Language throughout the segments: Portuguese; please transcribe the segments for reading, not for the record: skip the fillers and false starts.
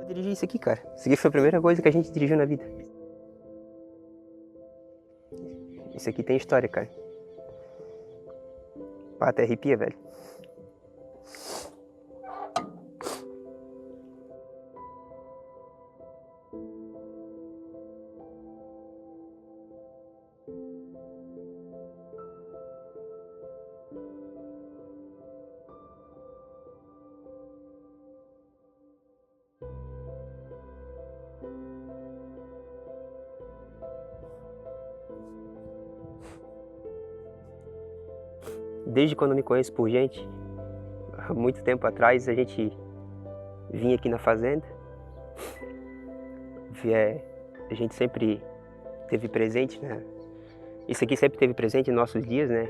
Eu dirigi isso aqui, cara. Isso aqui foi a primeira coisa que a gente dirigiu na vida. Isso aqui tem história, cara. Pá, até arrepia, velho. Desde quando eu me conheço por gente, há muito tempo atrás a gente vinha aqui na fazenda. A gente sempre teve presente, né? Isso aqui sempre teve presente em nossos dias, né?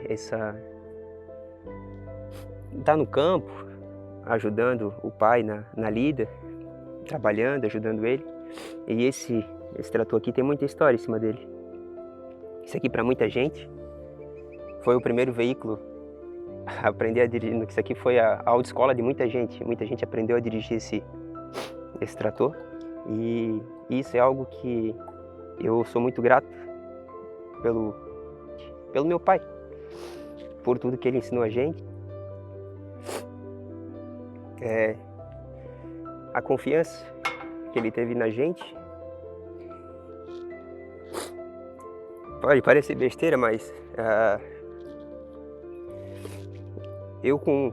Tá no campo, ajudando o pai na lida, trabalhando, ajudando ele. E esse trator aqui tem muita história em cima dele. Isso aqui para muita gente foi o primeiro veículo a aprender a dirigir. Isso aqui foi a autoescola de muita gente. Muita gente aprendeu a dirigir esse trator. E isso é algo que eu sou muito grato pelo meu pai, por tudo que ele ensinou a gente. A confiança que ele teve na gente. Pode parecer besteira, mas eu com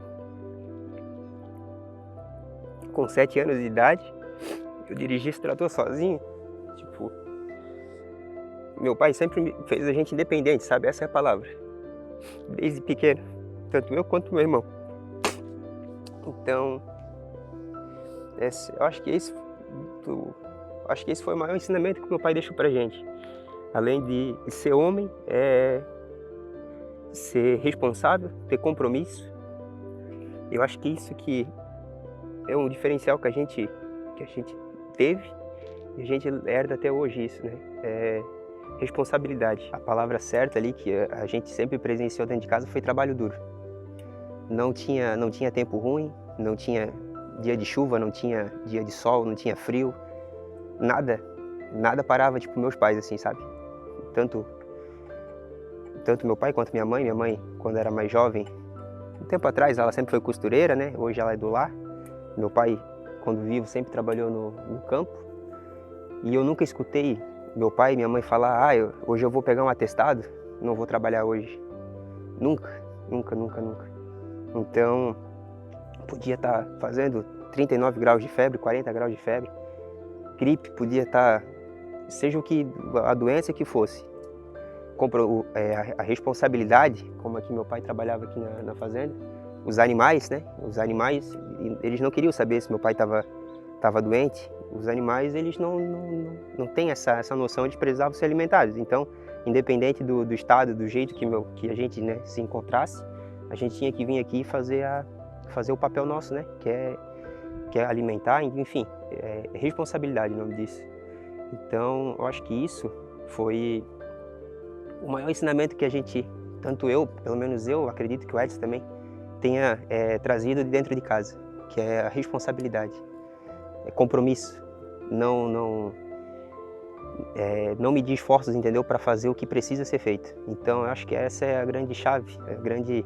7 anos de idade, eu dirigi esse trator sozinho. Tipo, meu pai sempre fez a gente independente, sabe? Essa é a palavra. Desde pequeno, tanto eu quanto meu irmão. Então, eu acho que esse foi o maior ensinamento que meu pai deixou pra gente. Além de ser homem, ser responsável, ter compromisso. Eu acho que isso que é um diferencial que a gente teve e a gente herda até hoje isso, né? Responsabilidade. A palavra certa ali que a gente sempre presenciou dentro de casa foi trabalho duro. Não tinha tempo ruim, não tinha dia de chuva, não tinha dia de sol, não tinha frio. Nada parava, tipo, meus pais, assim, sabe? Tanto meu pai quanto minha mãe. Minha mãe, quando era mais jovem, um tempo atrás, ela sempre foi costureira, né? Hoje ela é do lar. Meu pai, quando vivo, sempre trabalhou no campo. E eu nunca escutei meu pai e minha mãe falar: hoje eu vou pegar um atestado, não vou trabalhar hoje. Nunca. Então, podia estar fazendo 39 graus de febre, 40 graus de febre. Gripe, podia estar, seja o que, a doença que fosse. A responsabilidade, como aqui meu pai trabalhava aqui na fazenda, os animais, né? Os animais, eles não queriam saber se meu pai estava doente. Os animais, eles não têm essa noção de precisavam ser alimentados. Então, independente do estado, do jeito que a gente, né, se encontrasse, a gente tinha que vir aqui e fazer o papel nosso, né? Que é alimentar, enfim, é responsabilidade o nome disso. Então, eu acho que isso foi o maior ensinamento que a gente, tanto eu, pelo menos eu, acredito que o Edson também, tenha trazido de dentro de casa, que é a responsabilidade, compromisso, não medir esforços, entendeu, para fazer o que precisa ser feito. Então, eu acho que essa é a grande chave, a grande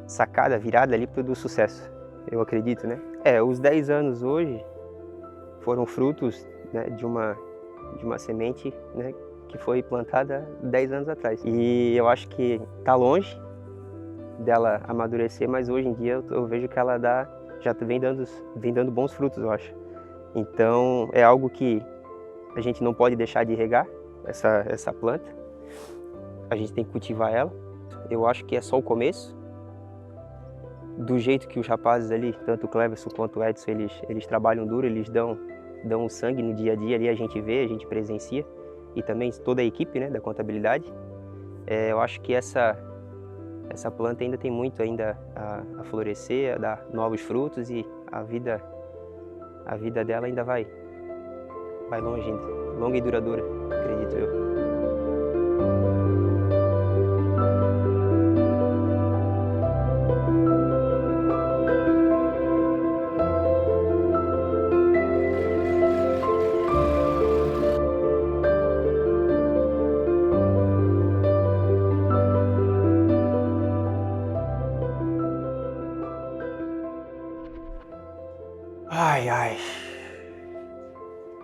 sacada, virada ali do sucesso, eu acredito, né? Os 10 anos hoje foram frutos, né, de uma semente, né, que foi plantada 10 anos atrás. E eu acho que está longe dela amadurecer, mas hoje em dia eu vejo que ela já vem dando bons frutos, eu acho. Então é algo que a gente não pode deixar de regar, essa planta. A gente tem que cultivar ela. Eu acho que é só o começo. Do jeito que os rapazes ali, tanto o Cleverson quanto o Edson, eles trabalham duro, eles dão o sangue no dia a dia ali, a gente vê, a gente presencia. E também toda a equipe, né, da contabilidade. Eu acho que essa planta ainda tem muito ainda a florescer, a dar novos frutos, e a vida dela ainda vai longe ainda, longa e duradoura, acredito eu. Ai, ai.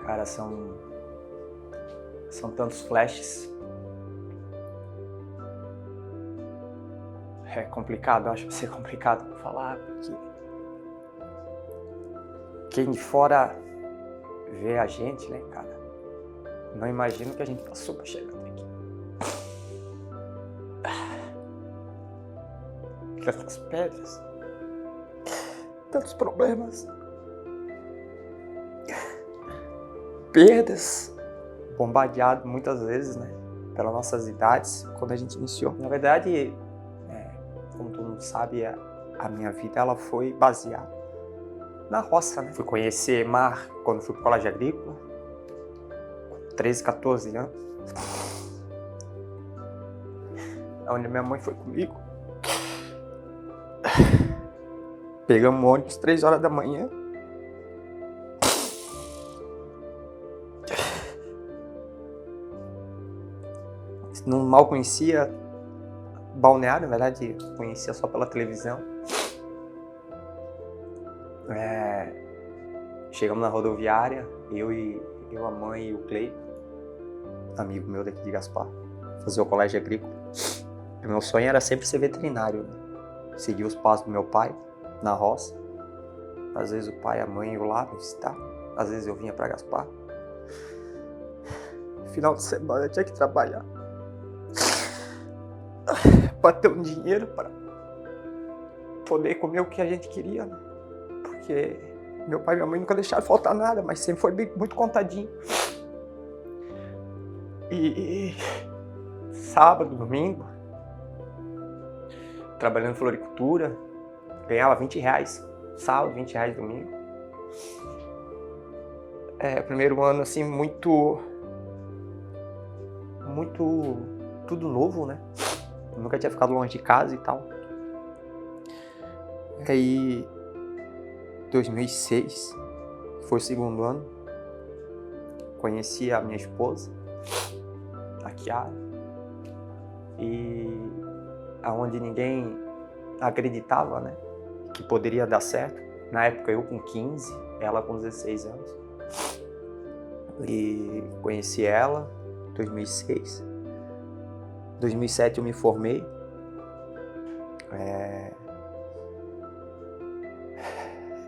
Cara, são tantos flashes. É complicado, acho que vai ser complicado falar, porque quem de fora vê a gente, né, cara, não imagina o que a gente passou pra chegar até aqui. Tantas pedras, tantos problemas, perdas, bombardeado muitas vezes, né, pelas nossas idades, quando a gente iniciou. Na verdade, como todo mundo sabe, a minha vida ela foi baseada na roça, né? Fui conhecer mar quando fui pro colégio agrícola, com 13, 14 anos. Onde minha mãe foi comigo. Pegamos um ônibus 3 horas da manhã. Não mal conhecia Balneário, na verdade, conhecia só pela televisão. Chegamos na rodoviária, eu, a mãe e o Cleiton, amigo meu daqui de Gaspar, fazer o colégio agrícola. E meu sonho era sempre ser veterinário, né? Seguir os passos do meu pai na roça. Às vezes o pai, a mãe iam lá me visitar, às vezes eu vinha para Gaspar. Final de semana eu tinha que trabalhar para ter um dinheiro para poder comer o que a gente queria, né? Porque meu pai e minha mãe nunca deixaram faltar nada, mas sempre foi muito contadinho. E sábado, domingo, trabalhando em floricultura, ganhava R$20, sábado, R$20 domingo. Primeiro ano, assim, muito tudo novo, né? Eu nunca tinha ficado longe de casa e tal. Aí, 2006, foi o segundo ano, conheci a minha esposa, a Kiara, e aonde ninguém acreditava, né, que poderia dar certo. Na época eu com 15, ela com 16 anos. E conheci ela em 2006. 2007 eu me formei.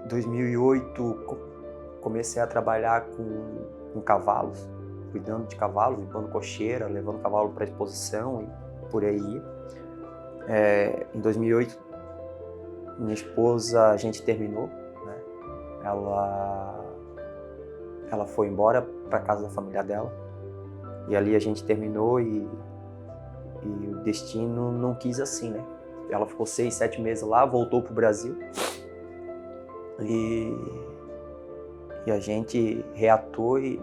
2008 comecei a trabalhar com cavalos, cuidando de cavalos, limpando cocheira, levando cavalo para exposição e por aí. Em 2008 minha esposa, a gente terminou, né? Ela foi embora para casa da família dela e ali a gente terminou e o destino não quis assim, né? Ela ficou 6, 7 meses lá, voltou pro Brasil. E a gente reatou e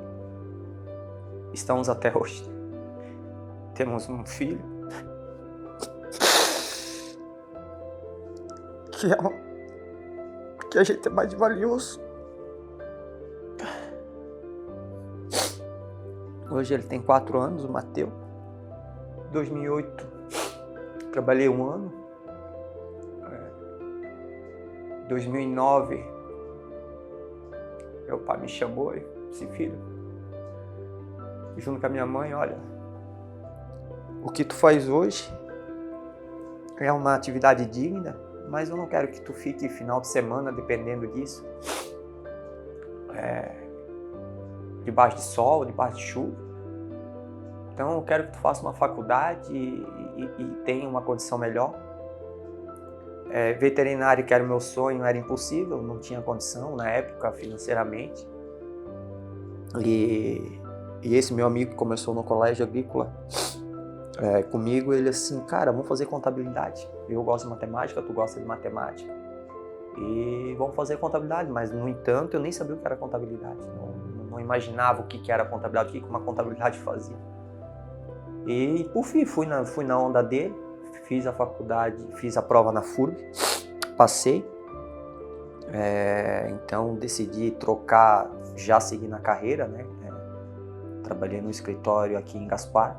estamos até hoje. Temos um filho que a gente é mais valioso. Hoje ele tem 4 anos, o Mateu. Em 2008 trabalhei 1 ano. 2009, meu pai me chamou e disse: filho, junto com a minha mãe, olha, o que tu faz hoje é uma atividade digna, mas eu não quero que tu fique final de semana dependendo disso, debaixo de sol, debaixo de chuva. Então eu quero que tu faça uma faculdade e tenha uma condição melhor. Veterinário, que era o meu sonho, era impossível, não tinha condição na época financeiramente. E esse meu amigo que começou no colégio agrícola comigo, ele assim, cara, vamos fazer contabilidade. Eu gosto de matemática, tu gosta de matemática. E vamos fazer contabilidade, mas no entanto eu nem sabia o que era contabilidade. Não imaginava o que era contabilidade, o que uma contabilidade fazia. E por fim, fui na onda dele. Fiz a faculdade, fiz a prova na FURB, passei. Então decidi trocar, já seguir na carreira, né? Trabalhei no escritório aqui em Gaspar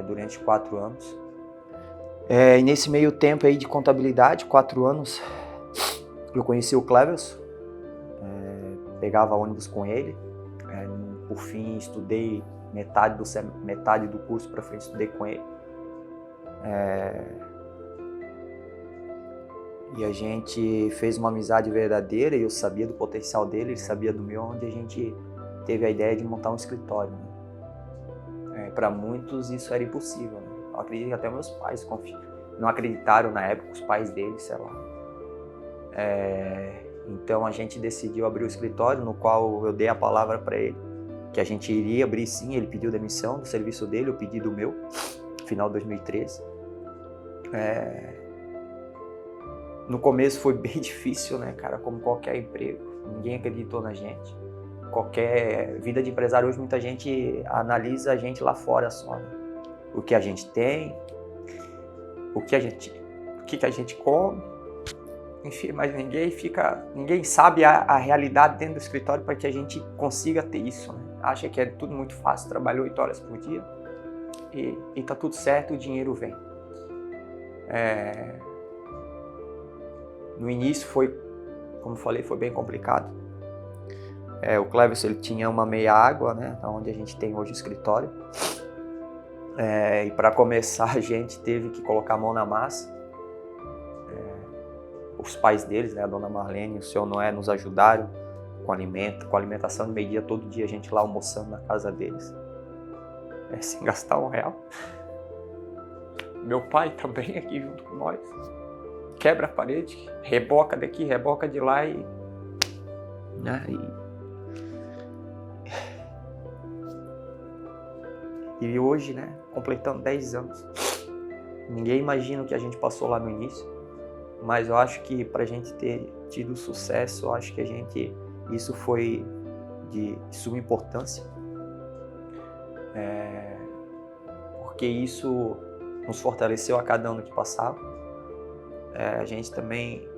durante 4 anos. E nesse meio tempo aí de contabilidade, 4 anos, eu conheci o Cleverson. pegava ônibus com ele. Por fim, estudei metade do curso para frente, estudei com ele. E a gente fez uma amizade verdadeira, e eu sabia do potencial dele, ele sabia do meu, onde a gente teve a ideia de montar um escritório. Né? Para muitos isso era impossível. Né? Eu acredito que até meus pais não acreditaram na época, os pais dele, sei lá. Então a gente decidiu abrir o escritório, no qual eu dei a palavra para ele, que a gente iria abrir sim. Ele pediu demissão do serviço dele, eu pedi do meu, final de 2013. No começo foi bem difícil, né, cara, como qualquer emprego, ninguém acreditou na gente. Qualquer vida de empresário hoje, muita gente analisa a gente lá fora só, né? O que a gente tem, o que a gente come, enfim, mas ninguém sabe a realidade dentro do escritório para que a gente consiga ter isso, né? Acha que é tudo muito fácil, trabalha 8 horas por dia e tá tudo certo, o dinheiro vem. No início foi, como eu falei, foi bem complicado. O Cleverson, ele tinha uma meia água, né, onde a gente tem hoje o escritório. E para começar a gente teve que colocar a mão na massa. Os pais deles, né, a dona Marlene e o seu Noé, nos ajudaram com alimentação de meio-dia, todo dia a gente lá almoçando na casa deles, sem gastar R$1. Meu pai também aqui junto com nós. Quebra a parede, reboca daqui, reboca de lá e hoje, né, completando 10 anos. Ninguém imagina o que a gente passou lá no início, mas eu acho que pra gente ter tido sucesso, eu acho que isso foi de suma importância, porque isso nos fortaleceu a cada ano que passava. A gente também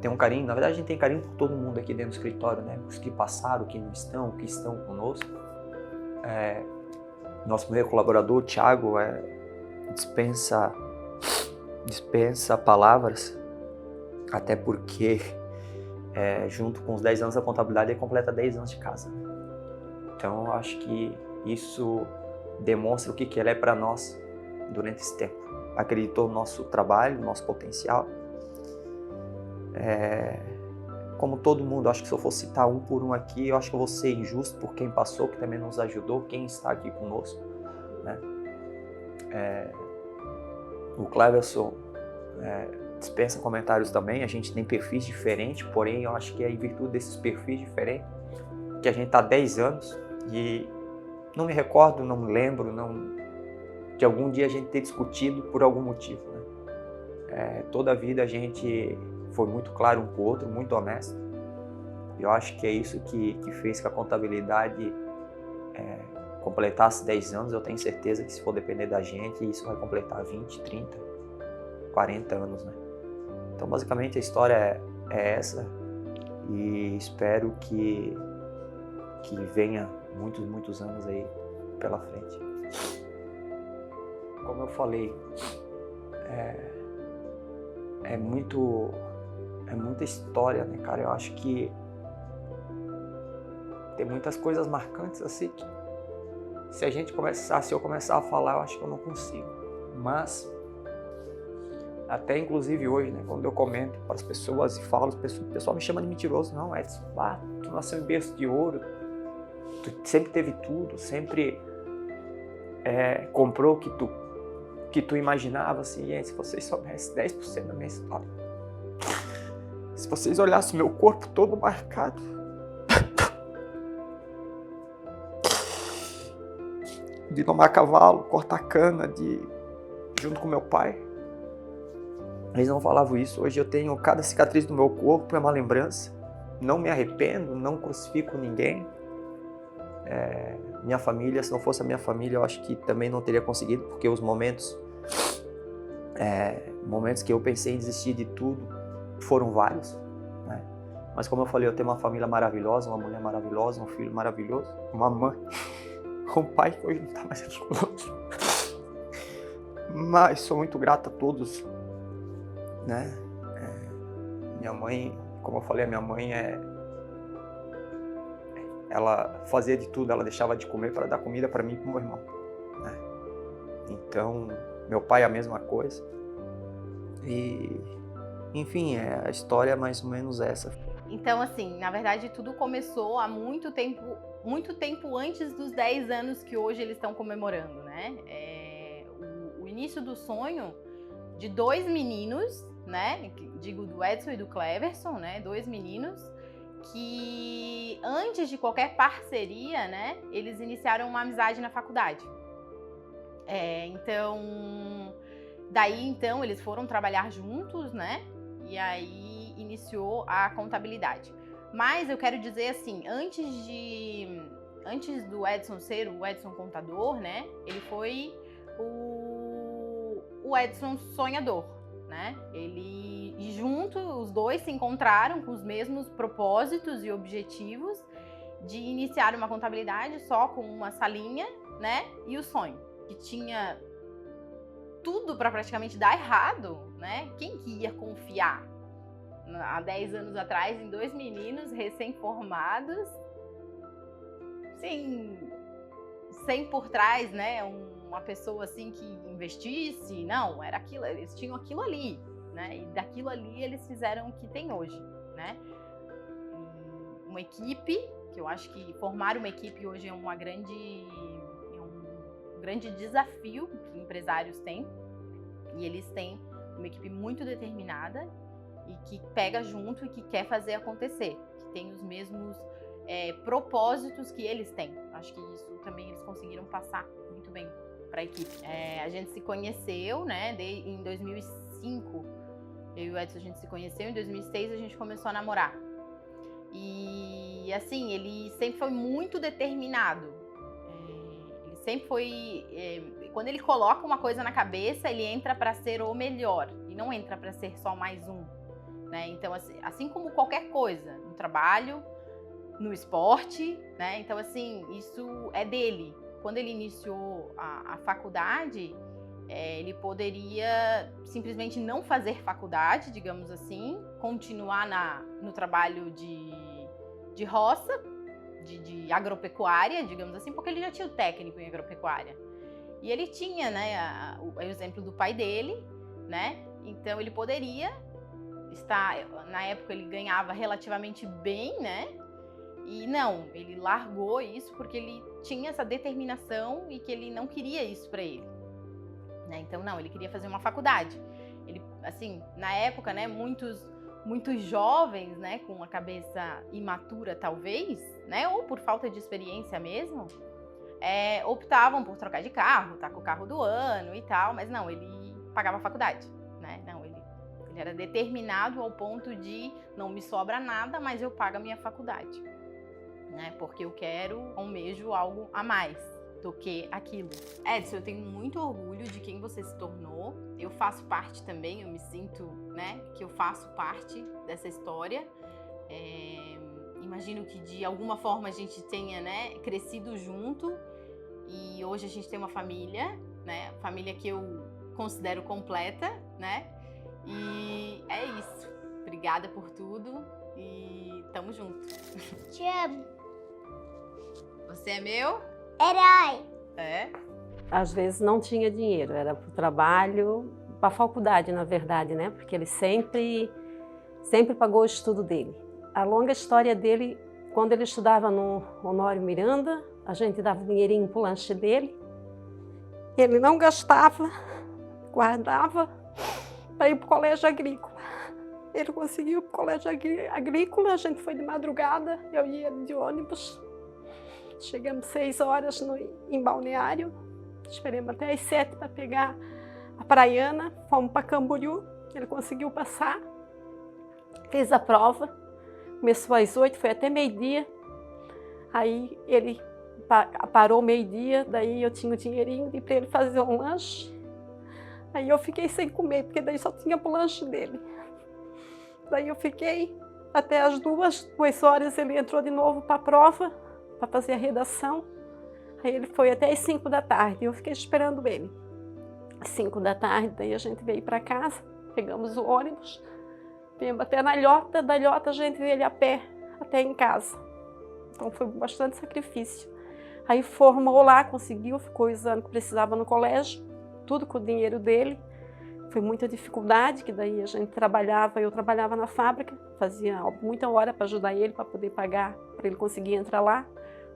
tem um carinho, na verdade a gente tem carinho por todo mundo aqui dentro do escritório, né? Os que passaram, que não estão, que estão conosco. Nosso primeiro colaborador, o Thiago, dispensa palavras, até porque junto com os 10 anos da contabilidade ele completa 10 anos de casa. Então eu acho que isso demonstra o que ele é para nós durante esse tempo. Acreditou no nosso trabalho, no nosso potencial. Como todo mundo, acho que se eu for citar um por um aqui, eu acho que eu vou ser injusto por quem passou, que também nos ajudou, quem está aqui conosco, né? O Cleverson dispensa comentários também. A gente tem perfis diferentes, porém eu acho que é em virtude desses perfis diferentes que a gente está há 10 anos e não me recordo, não me lembro, de algum dia a gente ter discutido por algum motivo, né? Toda a vida a gente foi muito claro um com o outro, muito honesto. E eu acho que é isso que fez que a contabilidade completasse 10 anos. Eu tenho certeza que se for depender da gente, isso vai completar 20, 30, 40 anos, né? Então, basicamente, a história é essa. E espero que venha muitos, muitos anos aí pela frente. Como eu falei, é muita história, né, cara? Eu acho que tem muitas coisas marcantes assim que se eu começar a falar, eu acho que eu não consigo. Mas até inclusive hoje, né, quando eu comento para as pessoas e falo, o pessoal me chama de mentiroso. Não, Edson, tu nasceu em berço de ouro, tu sempre teve tudo, sempre comprou o que tu imaginava, assim. Gente, se vocês soubessem 10% da minha história, se vocês olhassem meu corpo todo marcado, de domar cavalo, cortar cana, junto com meu pai, eles não falavam isso. Hoje eu tenho cada cicatriz do meu corpo, é uma lembrança. Não me arrependo, não crucifico ninguém. Minha família, se não fosse a minha família, eu acho que também não teria conseguido, porque os momentos que eu pensei em desistir de tudo foram vários, né? Mas como eu falei, eu tenho uma família maravilhosa, uma mulher maravilhosa, um filho maravilhoso, uma mãe, um pai que hoje não está mais aqui conosco. Mas sou muito grato a todos, né? Minha mãe, como eu falei, a minha mãe ela fazia de tudo, ela deixava de comer para dar comida para mim e para o meu irmão, né? Então, meu pai a mesma coisa. E, enfim, a história é mais ou menos essa. Então, assim, na verdade, tudo começou há muito tempo antes dos 10 anos que hoje eles estão comemorando, né? O início do sonho de 2 meninos, né? Digo, do Edson e do Cleverson, né? 2 meninos que, antes de qualquer parceria, né? Eles iniciaram uma amizade na faculdade. Daí, então, eles foram trabalhar juntos, né? E aí iniciou a contabilidade. Mas eu quero dizer assim, antes do Edson ser o Edson contador, né? Ele foi o Edson sonhador, né? E junto, os dois se encontraram com os mesmos propósitos e objetivos de iniciar uma contabilidade só com uma salinha, né? E o sonho, que tinha tudo para praticamente dar errado, né? Quem que ia confiar há 10 anos atrás em 2 meninos recém-formados, sem por trás, né? Uma pessoa assim que investisse? Não, era aquilo, eles tinham aquilo ali, né? E daquilo ali eles fizeram o que tem hoje, né? Uma equipe, que eu acho que formar uma equipe hoje é um grande desafio que empresários têm, e eles têm uma equipe muito determinada e que pega junto e que quer fazer acontecer, que tem os mesmos propósitos que eles têm. Acho que isso também eles conseguiram passar muito bem para a equipe. A gente se conheceu, né, em 2005, eu e o Edson a gente se conheceu, em 2006 a gente começou a namorar. E assim, ele sempre foi muito determinado. Sempre foi, quando ele coloca uma coisa na cabeça, ele entra para ser o melhor e não entra para ser só mais um, né? Então, assim como qualquer coisa, no trabalho, no esporte, né? Então, assim, isso é dele. Quando ele iniciou a faculdade, ele poderia simplesmente não fazer faculdade, digamos assim, continuar no trabalho de roça, de agropecuária, digamos assim, porque ele já tinha o técnico em agropecuária. E ele tinha, né, o exemplo do pai dele, né? Então ele poderia estar, na época ele ganhava relativamente bem, né? E não, ele largou isso porque ele tinha essa determinação e que ele não queria isso para ele, né? Então não, ele queria fazer uma faculdade. Ele, assim, na época, né, muitos jovens, né, com a cabeça imatura talvez, né, ou por falta de experiência mesmo, optavam por trocar de carro, tá com o carro do ano e tal, mas não, ele pagava a faculdade, né, não, ele era determinado ao ponto de não me sobra nada, mas eu pago a minha faculdade, né, porque eu almejo algo a mais do que aquilo. Edson, eu tenho muito orgulho de quem você se tornou. Eu faço parte também, eu me sinto, né, que eu faço parte dessa história. Imagino que de alguma forma a gente tenha, né, crescido junto e hoje a gente tem uma família, né, família que eu considero completa, né, e é isso. Obrigada por tudo e tamo junto. Te amo. Você é meu? Herói. Às vezes não tinha dinheiro, era para o trabalho, para a faculdade, na verdade, né? Porque ele sempre pagou o estudo dele. A longa história dele, quando ele estudava no Honório Miranda, a gente dava dinheirinho para o lanche dele. Ele não gastava, guardava para ir para o colégio agrícola. Ele conseguiu ir para o colégio agrícola, a gente foi de madrugada, eu e ele de ônibus. Chegamos 6 horas em Balneário, esperamos até às 7 para pegar a Praiana, fomos para Camboriú, ele conseguiu passar, fez a prova, começou às 8, foi até meio-dia, aí ele parou meio-dia, daí eu tinha o dinheirinho para ele fazer um lanche, aí eu fiquei sem comer, porque daí só tinha pro lanche dele. Daí eu fiquei até as 2 horas, ele entrou de novo para a prova, para fazer a redação, aí ele foi até às 5 da tarde, eu fiquei esperando ele. Às 5 da tarde, daí a gente veio para casa, pegamos o ônibus, viemos até na Ilhota, da Ilhota a gente veio ele a pé até em casa. Então foi bastante sacrifício. Aí formou lá, conseguiu, ficou os anos que precisava no colégio, tudo com o dinheiro dele. Foi muita dificuldade, que daí a gente trabalhava, eu trabalhava na fábrica, fazia muita hora para ajudar ele, para poder pagar, para ele conseguir entrar lá.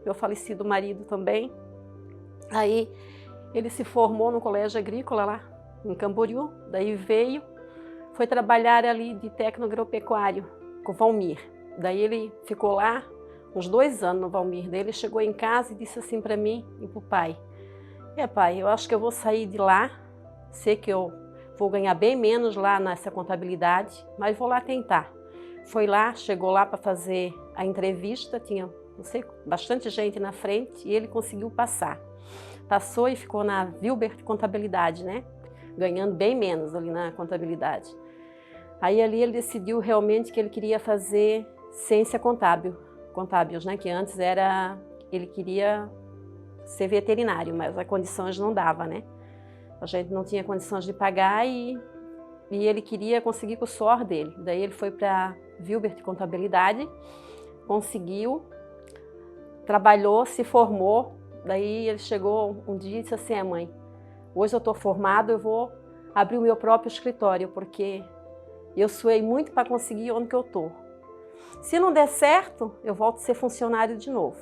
Meu falecido marido também. Aí ele se formou no colégio agrícola lá em Camboriú, daí veio, foi trabalhar ali de técnico agropecuário com o Valmir. Daí ele ficou lá uns 2 anos no Valmir. Daí ele chegou em casa e disse assim para mim e para o pai: pai, eu acho que eu vou sair de lá, sei que eu vou ganhar bem menos lá nessa contabilidade, mas vou lá tentar. Foi lá, chegou lá para fazer a entrevista, tinha, não sei, bastante gente na frente e ele conseguiu passar. Passou e ficou na Wilbert Contabilidade, né? Ganhando bem menos ali na contabilidade. Aí ali ele decidiu realmente que ele queria fazer ciência contábeis, né? Que antes era, ele queria ser veterinário, mas as condições não dava, né? A gente não tinha condições de pagar e ele queria conseguir com o suor dele. Daí ele foi para Wilbert Contabilidade, conseguiu, trabalhou, se formou. Daí ele chegou um dia e disse assim: mãe, hoje eu estou formado, eu vou abrir o meu próprio escritório, porque eu suei muito para conseguir onde que eu estou. Se não der certo, eu volto a ser funcionário de novo.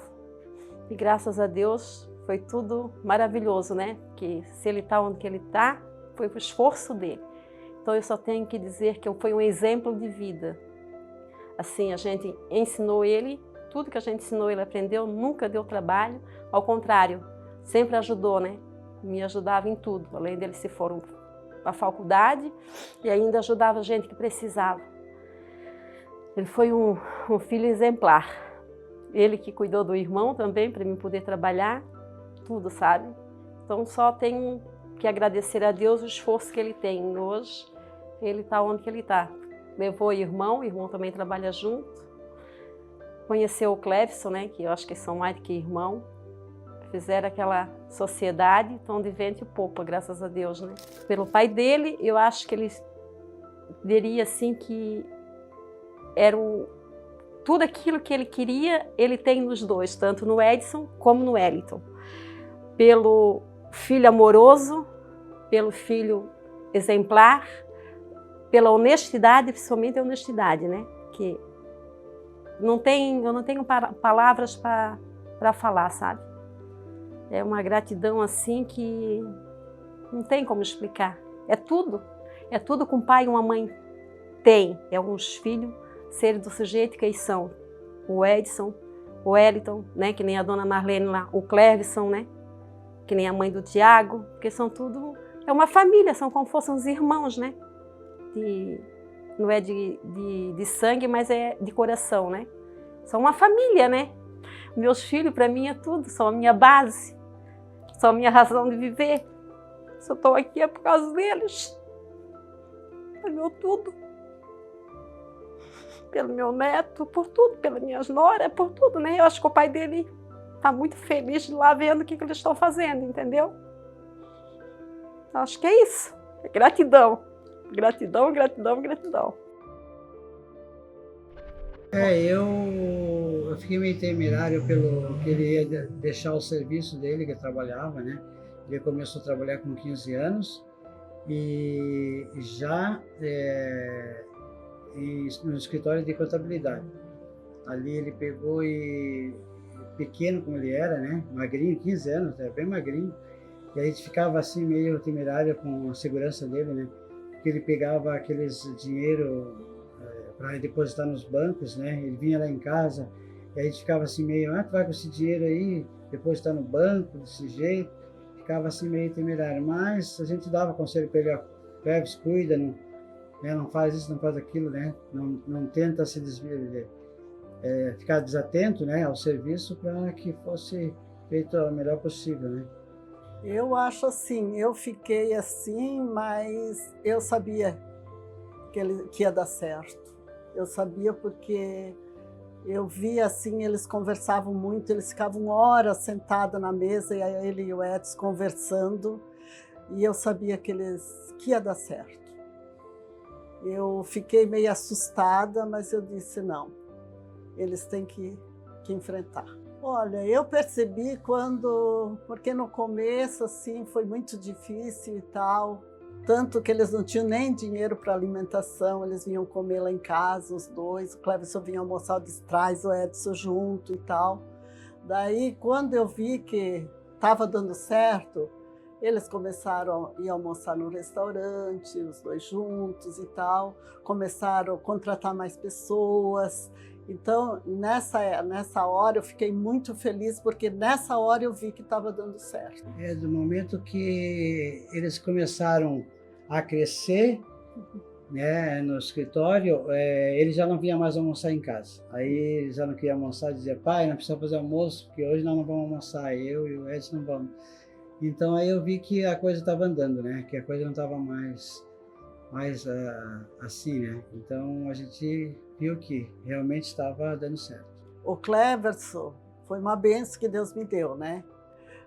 E graças a Deus foi tudo maravilhoso, né? Que se ele está onde que ele está, foi o esforço dele. Então eu só tenho que dizer que foi um exemplo de vida. Assim, a gente ensinou ele, tudo que a gente ensinou ele aprendeu, nunca deu trabalho. Ao contrário, sempre ajudou, né? Me ajudava em tudo. Além dele se for para a faculdade e ainda ajudava a gente que precisava. Ele foi um filho exemplar. Ele que cuidou do irmão também, para mim poder trabalhar, tudo, sabe? Então só tenho que agradecer a Deus o esforço que ele tem. Hoje ele está onde que ele está. Levou o irmão também trabalha junto. Conheceu o Clevson, né? Que eu acho que são mais do que irmão. Fizeram aquela sociedade, então de vento e popa, graças a Deus, né? Pelo pai dele, eu acho que ele diria assim que era tudo aquilo que ele queria, ele tem nos dois, tanto no Edson como no Wellington. Pelo filho amoroso, pelo filho exemplar, pela honestidade, principalmente a honestidade, né? Que eu não tenho palavras para falar, sabe? É uma gratidão assim que não tem como explicar. É tudo que um pai e uma mãe têm. É uns filhos serem do sujeito que eles são. O Edson, o Wellington, né? Que nem a dona Marlene lá, o Clevson, né? Que nem a mãe do Tiago, porque são tudo, é uma família, são como fossem os irmãos, né? Não é de sangue, mas é de coração, né? São uma família, né? Meus filhos, para mim, é tudo, são a minha base, são a minha razão de viver. Se eu estou aqui é por causa deles. É meu tudo. Pelo meu neto, por tudo, pelas minhas noras, por tudo, né? Eu acho que o pai dele está muito feliz de lá vendo o que eles estão fazendo, entendeu? Eu acho que é isso. É gratidão. Gratidão, gratidão, gratidão. Eu fiquei meio temerário pelo que ele ia deixar o serviço dele, que trabalhava, né? Ele começou a trabalhar com 15 anos e já no escritório de contabilidade. Ali ele pegou e, pequeno como ele era, né? Magrinho, 15 anos, bem magrinho. E a gente ficava assim meio temerário com a segurança dele, né? Porque ele pegava aqueles dinheiro para depositar nos bancos, né? Ele vinha lá em casa e a gente ficava assim meio, tu vai com esse dinheiro aí depositar no banco, desse jeito. Ficava assim meio temerário, mas a gente dava conselho para ele: Cleves, cuida, não faz isso, não faz aquilo, né? Não tenta se ficar desatento, né, ao serviço, para que fosse feito o melhor possível, né? Eu acho assim, eu fiquei assim, mas eu sabia que ia dar certo. Eu sabia porque eu via assim, eles conversavam muito, eles ficavam horas sentados na mesa, e aí ele e o Edson conversando, e eu sabia que ia dar certo. Eu fiquei meio assustada, mas eu disse não, eles têm que que enfrentar. Olha, eu percebi porque no começo assim foi muito difícil e tal, tanto que eles não tinham nem dinheiro para alimentação, eles vinham comer lá em casa, os dois, o Cleverson vinha almoçar de trás, o Edson junto e tal. Daí, quando eu vi que estava dando certo, eles começaram a ir almoçar no restaurante, os dois juntos e tal, começaram a contratar mais pessoas. Então, nessa hora eu fiquei muito feliz, porque nessa hora eu vi que estava dando certo. Do momento que eles começaram a crescer, né, no escritório, ele já não vinha mais almoçar em casa. Aí eles já não queriam almoçar, dizia: pai, não precisa fazer almoço, porque hoje nós não vamos almoçar, eu e o Edson não vamos. Então aí eu vi que a coisa estava andando, né, que a coisa não estava mais assim, né. Então a gente viu que realmente estava dando certo. O Cleverson foi uma benção que Deus me deu, né?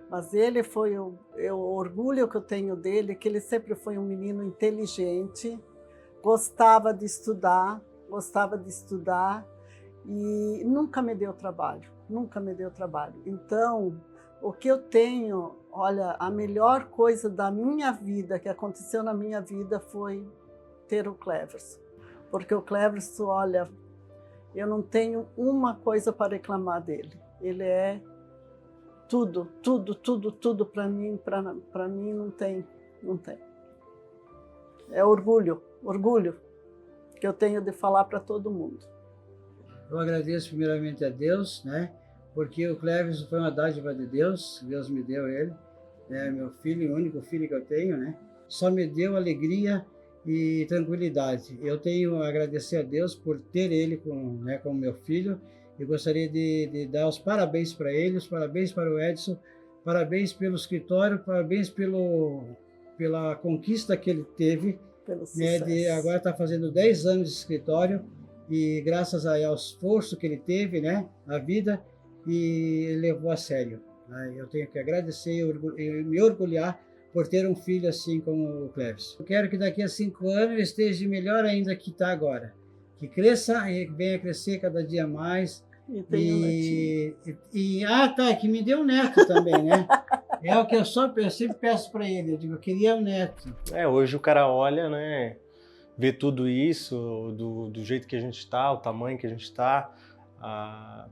Mas ele foi o orgulho que eu tenho dele, que ele sempre foi um menino inteligente, gostava de estudar e nunca me deu trabalho. Então, o que eu tenho, olha, a melhor coisa da minha vida, que aconteceu na minha vida, foi ter o Cleverson. Porque o Cleverson, olha, eu não tenho uma coisa para reclamar dele. Ele é tudo para mim. Para mim não tem. É orgulho que eu tenho de falar para todo mundo. Eu agradeço primeiramente a Deus, né? Porque o Cleverson foi uma dádiva de Deus. Deus me deu ele, é meu filho, o único filho que eu tenho, né? Só me deu alegria e tranquilidade. Eu tenho a agradecer a Deus por ter ele como meu filho. Eu gostaria de dar os parabéns para ele, os parabéns para o Edson, parabéns pelo escritório, parabéns pela conquista que ele teve, né, agora está fazendo 10 anos de escritório, e graças ao esforço que ele teve, né, na vida, e ele levou a sério. Eu tenho que agradecer e me orgulhar por ter um filho assim como o Cleverson. Eu quero que daqui a 5 anos ele esteja melhor ainda que está agora. Que cresça e venha crescer cada dia mais. E tem um netinho. Que me deu um neto também, né? É o que eu sempre peço para ele. Eu digo, eu queria um neto. Hoje o cara olha, né? Vê tudo isso, do jeito que a gente está, o tamanho que a gente está,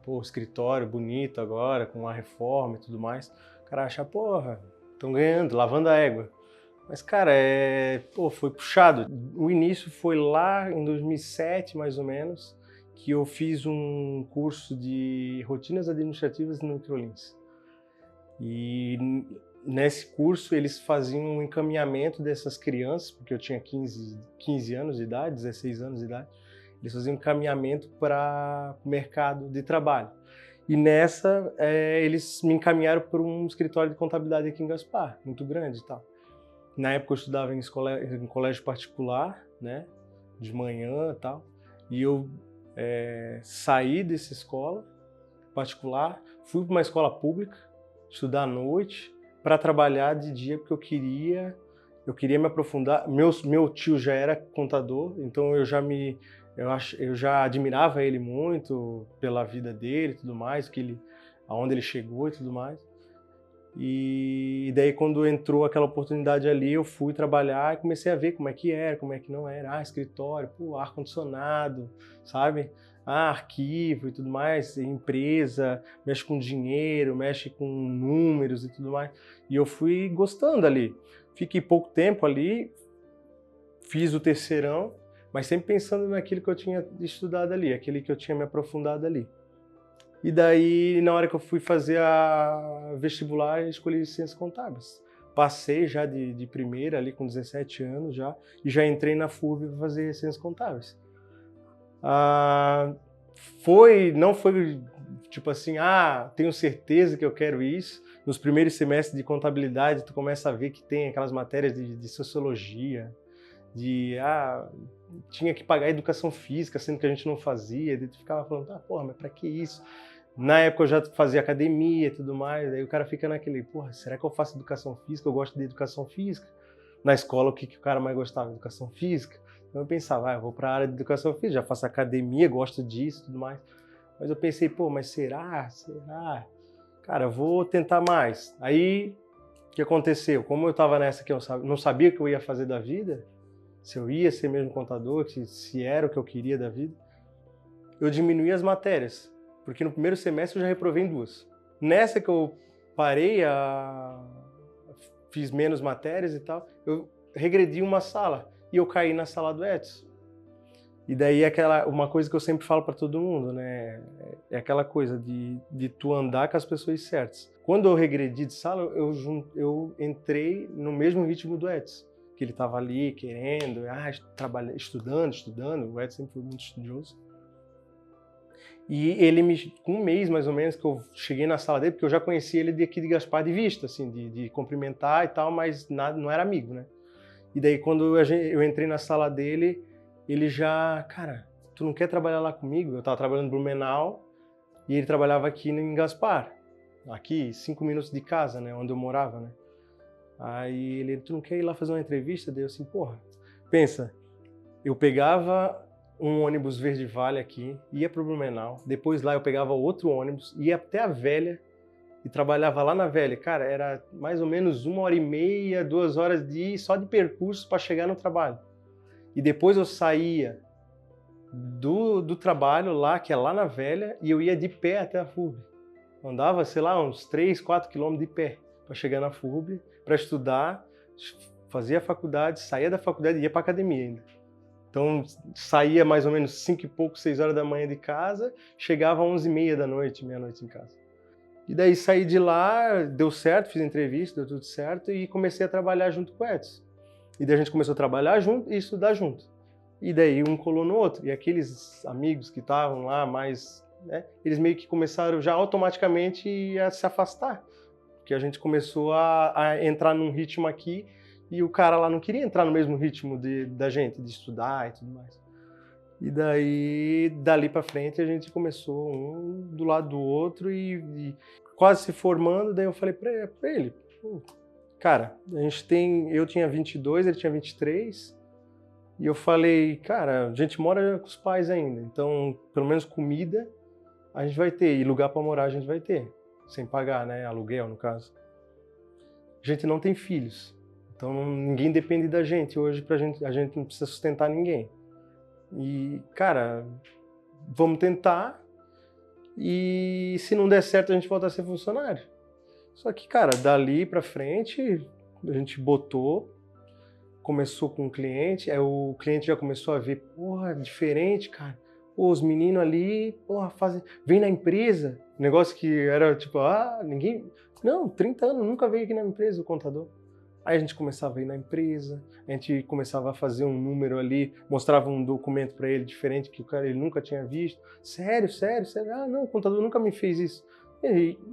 o escritório bonito agora, com a reforma e tudo mais. O cara acha, porra, estão ganhando, lavando a égua. Mas, cara, foi puxado. O início foi lá em 2007, mais ou menos, que eu fiz um curso de rotinas administrativas no Microlins. E nesse curso eles faziam um encaminhamento dessas crianças, porque eu tinha 15 anos de idade, 16 anos de idade, eles faziam um encaminhamento para o mercado de trabalho. E nessa, eles me encaminharam para um escritório de contabilidade aqui em Gaspar, muito grande e tal. Na época eu estudava em colégio particular, né, de manhã e tal, e eu saí dessa escola particular, fui para uma escola pública, estudar à noite, para trabalhar de dia, porque eu queria me aprofundar. Meu tio já era contador, então eu já admirava ele muito pela vida dele e tudo mais, aonde ele chegou e tudo mais. E daí quando entrou aquela oportunidade ali, eu fui trabalhar e comecei a ver como é que era, como é que não era. Escritório, ar-condicionado, sabe? Arquivo e tudo mais, empresa, mexe com dinheiro, mexe com números e tudo mais. E eu fui gostando ali. Fiquei pouco tempo ali, fiz o terceirão, mas sempre pensando naquilo que eu tinha estudado ali, aquele que eu tinha me aprofundado ali. E daí, na hora que eu fui fazer a vestibular, eu escolhi Ciências Contábeis. Passei já de primeira ali com 17 anos já, e já entrei na FURB para fazer Ciências Contábeis. Não foi tipo assim, tenho certeza que eu quero isso. Nos primeiros semestres de contabilidade, tu começa a ver que tem aquelas matérias de sociologia, tinha que pagar educação física, sendo que a gente não fazia, e tu ficava falando, mas pra que isso? Na época eu já fazia academia e tudo mais, aí o cara fica naquele, será que eu faço educação física? Eu gosto de educação física. Na escola, o que o cara mais gostava? Educação física. Então eu pensava, eu vou para a área de educação física, já faço academia, gosto disso e tudo mais. Mas eu pensei, pô, mas será? Será? Cara, vou tentar mais. Aí, o que aconteceu? Como eu estava nessa que eu não sabia o que eu ia fazer da vida, se eu ia ser mesmo contador, se era o que eu queria da vida, eu diminuí as matérias, porque no primeiro semestre eu já reprovei em 2. Nessa que eu parei, fiz menos matérias e tal, eu regredi uma sala e eu caí na sala do Edson. E daí uma coisa que eu sempre falo para todo mundo, né? É aquela coisa de tu andar com as pessoas certas. Quando eu regredi de sala, eu entrei no mesmo ritmo do Edson, que ele estava ali querendo, estudando. O Edson sempre foi muito estudioso. E ele com um mês mais ou menos que eu cheguei na sala dele, porque eu já conhecia ele aqui de Gaspar de vista, assim, de cumprimentar e tal, mas nada, não era amigo, né? E daí quando eu entrei na sala dele, ele já, cara, tu não quer trabalhar lá comigo? Eu estava trabalhando em Blumenau e ele trabalhava aqui em Gaspar, aqui 5 minutos de casa, né, onde eu morava, né? Aí ele, tu não quer ir lá fazer uma entrevista? Daí eu assim, porra, pensa, eu pegava um ônibus Verde Vale aqui, ia pro Blumenau, depois lá eu pegava outro ônibus, ia até a Velha e trabalhava lá na Velha. Cara, era mais ou menos 1h30, 2 horas só de percurso para chegar no trabalho. E depois eu saía do trabalho lá, que é lá na Velha, e eu ia de pé até a FURB. Andava, sei lá, uns 3, 4 quilômetros de pé para chegar na FURB, para estudar, fazia a faculdade, saía da faculdade e ia para academia ainda. Então saía mais ou menos 5 e pouco, 6 horas da manhã de casa, chegava às 11h30 da noite, meia-noite em casa. E daí saí de lá, deu certo, fiz entrevista, deu tudo certo e comecei a trabalhar junto com o Edson. E daí a gente começou a trabalhar junto e estudar junto. E daí um colou no outro. E aqueles amigos que estavam lá mais, né, eles meio que começaram já automaticamente a se afastar. Porque a gente começou a entrar num ritmo aqui e o cara lá não queria entrar no mesmo ritmo da gente, de estudar e tudo mais. E daí, dali pra frente, a gente começou um do lado do outro e quase se formando. Daí eu falei pra ele, cara, eu tinha 22, ele tinha 23, e eu falei, cara, a gente mora com os pais ainda, então pelo menos comida a gente vai ter, e lugar para morar a gente vai ter, sem pagar, né, aluguel no caso. A gente não tem filhos, então ninguém depende da gente hoje, a gente não precisa sustentar ninguém. E, cara, vamos tentar, e se não der certo a gente volta a ser funcionário. Só que, cara, dali pra frente, a gente começou com o cliente, aí o cliente já começou a ver, porra, diferente, cara. Pô, os meninos ali, porra, vem na empresa. Negócio que era tipo, ninguém... Não, 30 anos, nunca veio aqui na empresa o contador. Aí a gente começava a ir na empresa, a gente começava a fazer um número ali, mostrava um documento pra ele diferente que o cara ele nunca tinha visto. Sério? Ah, não, o contador nunca me fez isso.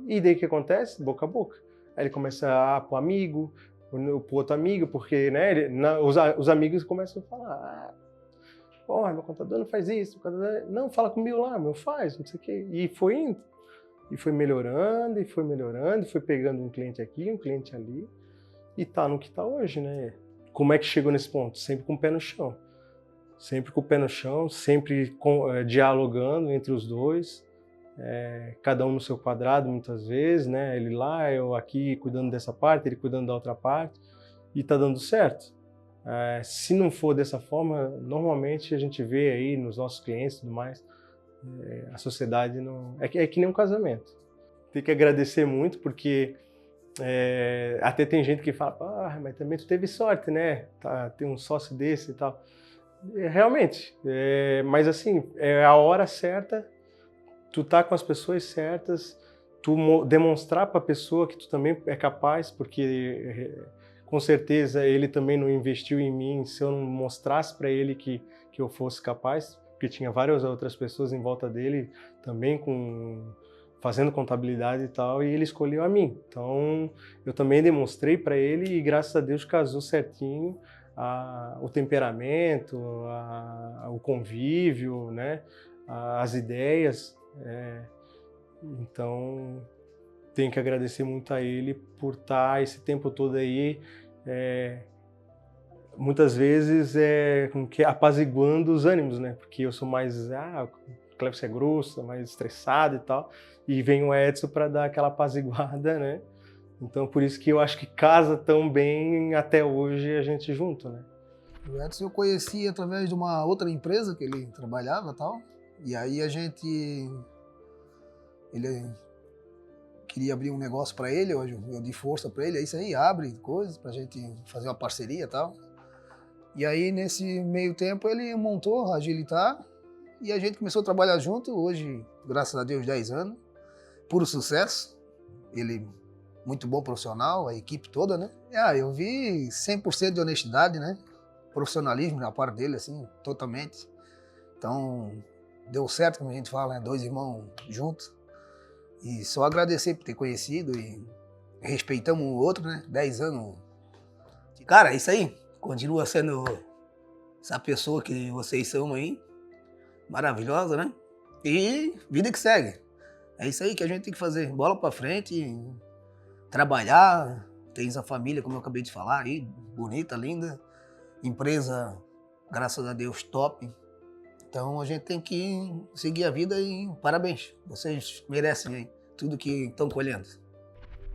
E daí o que acontece? Boca a boca. Aí ele começa pro amigo, pro outro amigo, porque, né, os amigos começam a falar, meu contador não faz isso, não, fala comigo lá, faz, não sei o quê. E foi indo. E foi melhorando, e foi pegando um cliente aqui, um cliente ali, e tá no que tá hoje, né? Como é que chegou nesse ponto? Sempre com o pé no chão. Sempre com o pé no chão, sempre dialogando entre os dois, cada um no seu quadrado muitas vezes, né? Ele lá, eu aqui cuidando dessa parte, ele cuidando da outra parte, e tá dando certo. Se não for dessa forma, normalmente a gente vê aí nos nossos clientes e tudo mais, a sociedade não... É que nem um casamento. Tem que agradecer muito, porque até tem gente que fala, mas também tu teve sorte, né? Tem um sócio desse e tal. Realmente, mas assim, é a hora certa, tu tá com as pessoas certas, tu demonstrar para a pessoa que tu também é capaz, porque com certeza ele também não investiu em mim se eu não mostrasse para ele que eu fosse capaz, porque tinha várias outras pessoas em volta dele também fazendo contabilidade e tal, e ele escolheu a mim. Então eu também demonstrei para ele e graças a Deus casou certinho o temperamento, o convívio, né, as ideias. Então tenho que agradecer muito a ele por estar esse tempo todo aí, muitas vezes apaziguando os ânimos, né? Porque eu sou mais, Cleverson é grosso, mais estressado e tal, e vem o Edson para dar aquela apaziguada, né? Então por isso que eu acho que casa tão bem até hoje a gente junto, né? O Edson eu conheci através de uma outra empresa que ele trabalhava e tal, e aí ele queria abrir um negócio para ele, eu dei força para ele, é isso aí, abre coisas pra gente fazer uma parceria e tal. E aí nesse meio tempo ele montou a Agilitar e a gente começou a trabalhar junto, hoje, graças a Deus, 10 anos, puro sucesso. Ele muito bom profissional, a equipe toda, né? Eu vi 100% de honestidade, né? Profissionalismo na parte dele, assim, totalmente. Então, deu certo, como a gente fala, né? 2 irmãos juntos. E só agradecer por ter conhecido e respeitamos um outro, né? 10 anos. Cara, é isso aí. Continua sendo essa pessoa que vocês são aí. Maravilhosa, né? E vida que segue. É isso aí que a gente tem que fazer. Bola pra frente, trabalhar. Tens a família, como eu acabei de falar aí, bonita, linda. Empresa, graças a Deus, top. Então a gente tem que seguir a vida e parabéns. Vocês merecem aí tudo que estão colhendo.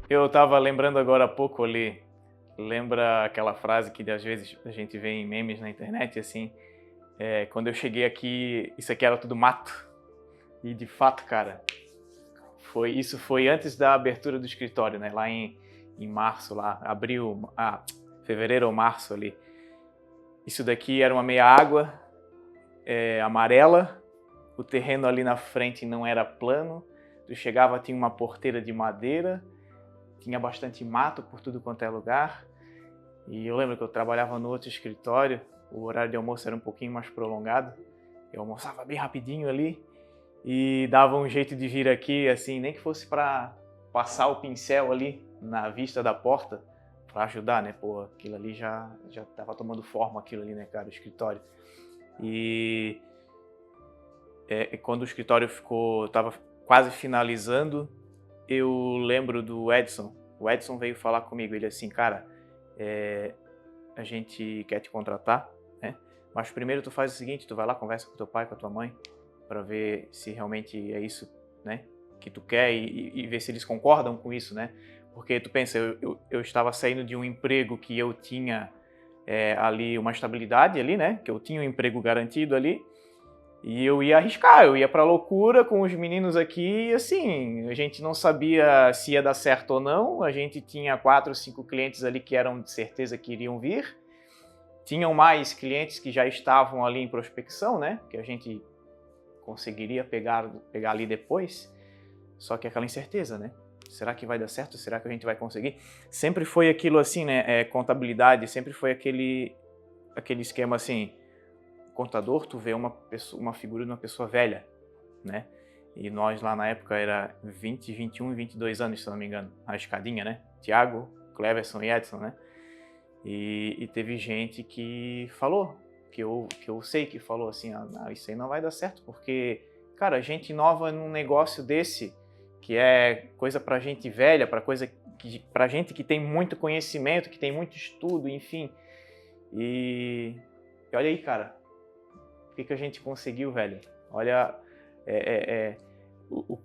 Eu estava lembrando agora há pouco ali, lembra aquela frase que às vezes a gente vê em memes na internet, assim, quando eu cheguei aqui, isso aqui era tudo mato. E de fato, cara, isso foi antes da abertura do escritório, né? Lá em março, lá, fevereiro ou março ali. Isso daqui era uma meia água, amarela, o terreno ali na frente não era plano, tu chegava, tinha uma porteira de madeira, tinha bastante mato por tudo quanto é lugar, e eu lembro que eu trabalhava no outro escritório, o horário de almoço era um pouquinho mais prolongado, eu almoçava bem rapidinho ali, e dava um jeito de vir aqui, assim, nem que fosse para passar o pincel ali na vista da porta, para ajudar, né, pô, aquilo ali já tava tomando forma, aquilo ali, né, cara, o escritório. E quando o escritório estava quase finalizando, eu lembro do Edson. O Edson veio falar comigo, ele assim, cara, a gente quer te contratar, né? Mas primeiro tu faz o seguinte, tu vai lá, conversa com teu pai, com a tua mãe, para ver se realmente é isso, né, que tu quer e ver se eles concordam com isso, né? Porque tu pensa, eu estava saindo de um emprego que eu tinha ali uma estabilidade ali, né? Que eu tinha um emprego garantido ali. E eu ia arriscar, eu ia pra loucura com os meninos aqui e assim, a gente não sabia se ia dar certo ou não. A gente tinha 4 ou 5 clientes ali que eram de certeza que iriam vir. Tinham mais clientes que já estavam ali em prospecção, né? Que a gente conseguiria pegar ali depois. Só que aquela incerteza, né? Será que vai dar certo? Será que a gente vai conseguir? Sempre foi aquilo assim, né? Contabilidade, sempre foi aquele esquema assim, contador, tu vê uma figura de uma pessoa velha, né? E nós lá na época era 20, 21 e 22 anos, se não me engano, a escadinha, né? Tiago, Cleverson e Edson, né? E teve gente que falou, que eu sei que falou assim, isso aí não vai dar certo, porque, cara, gente nova num negócio desse, que é coisa pra gente velha, pra gente que tem muito conhecimento, que tem muito estudo, enfim. E olha aí, cara, o que a gente conseguiu, velho? Olha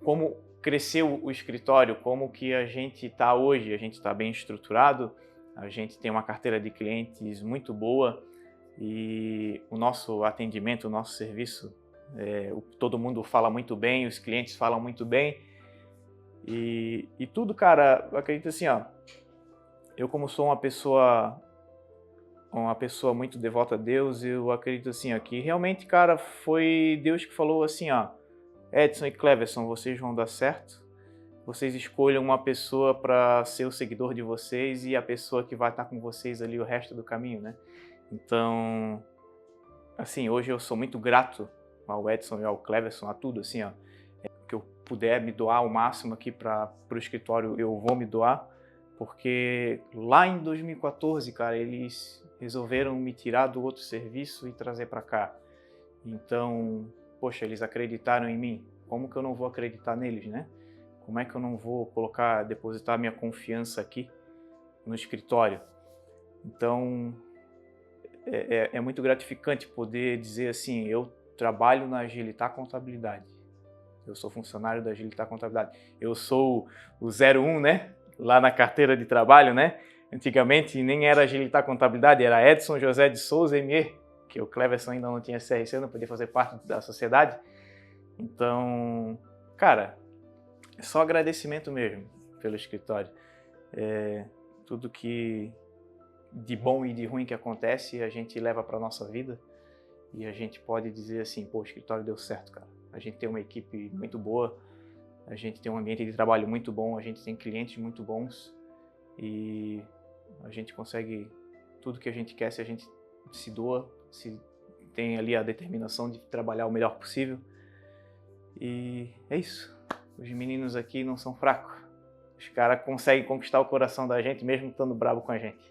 como cresceu o escritório, como que a gente está hoje. A gente está bem estruturado, a gente tem uma carteira de clientes muito boa e o nosso atendimento, o nosso serviço, todo mundo fala muito bem, os clientes falam muito bem. E tudo, cara, eu acredito assim, ó, eu como sou uma pessoa muito devota a Deus, eu acredito assim, ó, que realmente, cara, foi Deus que falou assim, ó, Edson e Cleverson, vocês vão dar certo, vocês escolham uma pessoa para ser o seguidor de vocês e a pessoa que vai estar com vocês ali o resto do caminho, né? Então, assim, hoje eu sou muito grato ao Edson e ao Cleverson, a tudo, assim, ó, que eu puder me doar o máximo aqui para o escritório, eu vou me doar, porque lá em 2014, cara, eles resolveram me tirar do outro serviço e trazer para cá. Então, poxa, eles acreditaram em mim. Como que eu não vou acreditar neles, né? Como é que eu não vou depositar minha confiança aqui no escritório? Então, é muito gratificante poder dizer assim, eu trabalho na Agilitar Contabilidade. Eu sou funcionário da Agilitar Contabilidade. Eu sou o 01, né? Lá na carteira de trabalho, né? Antigamente nem era Agilitar Contabilidade, era Edson José de Souza ME, que o Cleverson ainda não tinha CRC, não podia fazer parte da sociedade. Então, cara, é só agradecimento mesmo pelo escritório. Tudo que de bom e de ruim que acontece, a gente leva para nossa vida e a gente pode dizer assim, pô, o escritório deu certo, cara. A gente tem uma equipe muito boa, a gente tem um ambiente de trabalho muito bom, a gente tem clientes muito bons e a gente consegue tudo que a gente quer se a gente se doa, se tem ali a determinação de trabalhar o melhor possível. E é isso. Os meninos aqui não são fracos. Os caras conseguem conquistar o coração da gente mesmo estando bravo com a gente.